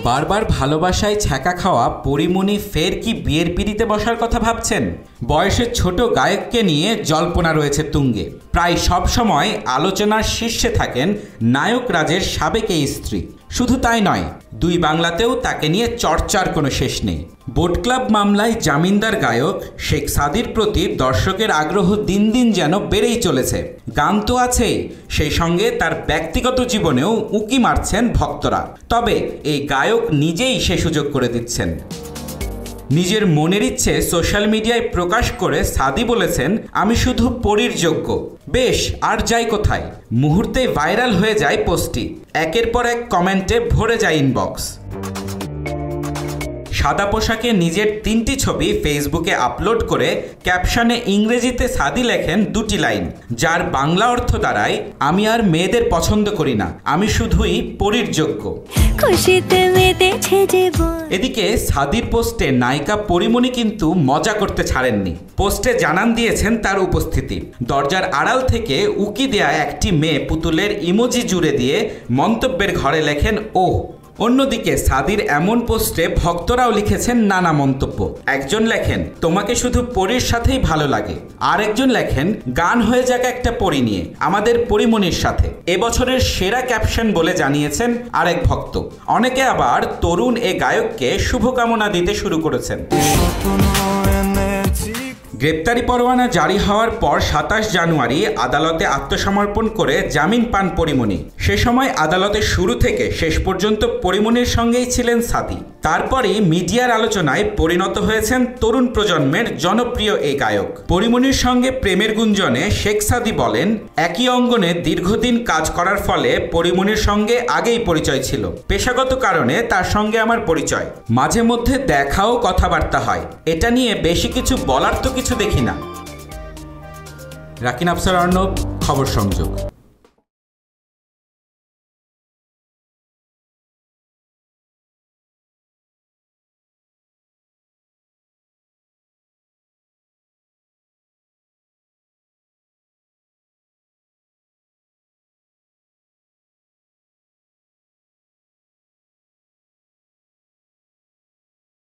বারবার ভালোবাসায় ছ্যাঁকা খাওয়া পরিমণি ফের কি বিয়ের পিঁড়িতে বসার কথা ভাবছেন? বয়সের ছোট গায়ককে নিয়ে জল্পনা রয়েছে তুঙ্গে। প্রায় সব সময় আলোচনার শীর্ষে থাকেন নায়ক রাজের সাবেক এই স্ত্রী। শুধু তাই নয়, দুই বাংলাতেও তাকে নিয়ে চর্চার কোনো শেষ নেই। বোট ক্লাব মামলায় জামিনদার গায়ক শেখ সাদির প্রতি দর্শকের আগ্রহ দিন দিন যেন বেড়েই চলেছে। গান তো আছেই, সেই সঙ্গে তার ব্যক্তিগত জীবনেও উঁকি মারছেন ভক্তরা। তবে এই গায়ক নিজেই সে সুযোগ করে দিচ্ছেন। নিজের মনের ইচ্ছে সোশ্যাল মিডিয়ায় প্রকাশ করে সাদি বলেছেন, আমি শুধু পরীর যোগ্য। বেশ, আর যাই কোথায়। মুহূর্তে ভাইরাল হয়ে যায় পোস্টটি। একের পর এক কমেন্টে ভরে যায় ইনবক্স। সাদা পোশাকে নিজের 3টি ছবি ফেসবুকে আপলোড করে ক্যাপশনে ইংরেজিতে সাদি লেখেন 2টি লাইন, যার বাংলা অর্থ দাঁড়ায়, আমি আর মেয়েদের পছন্দ করি না, আমি শুধুই পরীর যোগ্য। এদিকে সাদির পোস্টে নায়িকা পরিমণি কিন্তু মজা করতে ছাড়েননি। পোস্টে জানান দিয়েছেন তার উপস্থিতি। দরজার আড়াল থেকে উকি দেয়া একটি মেয়ে পুতুলের ইমোজি জুড়ে দিয়ে মন্তব্যের ঘরে লেখেন, ওহ। অন্যদিকে সাদির এমন পোস্টে ভক্তরাও লিখেছেন নানা মন্তব্য। একজন লেখেন, তোমাকে শুধু পরীর সাথেই ভালো লাগে। আর একজন লেখেন, গান হয়ে যাক একটা পরী নিয়ে, আমাদের পরিমণির সাথে। এবছরের সেরা ক্যাপশন বলে জানিয়েছেন আরেক ভক্ত। অনেকে আবার তরুণ এ গায়ককে শুভকামনা দিতে শুরু করেছেন। গ্রেপ্তারি পরোয়ানা জারি হওয়ার পর 27 জানুয়ারি আদালতে আত্মসমর্পণ করে জামিন পান পরিমণি। সে সময় আদালতের শুরু থেকে শেষ পর্যন্ত পরিমণির সঙ্গেই ছিলেন সাদি। তারপরই মিডিয়ার আলোচনায় পরিণত হয়েছেন তরুণ প্রজন্মের জনপ্রিয় এই গায়ক। পরিমণির সঙ্গে প্রেমের গুঞ্জনে শেখ সাদি বলেন, একই অঙ্গনে দীর্ঘদিন কাজ করার ফলে পরিমণির সঙ্গে আগেই পরিচয় ছিল। পেশাগত কারণে তার সঙ্গে আমার পরিচয়, মাঝে মধ্যে দেখাও কথাবার্তা হয়। এটা নিয়ে বেশি কিছু বলার তো কিছু দেখি না। রাকিন আফসার অর্ণব, খবর সংযোগ।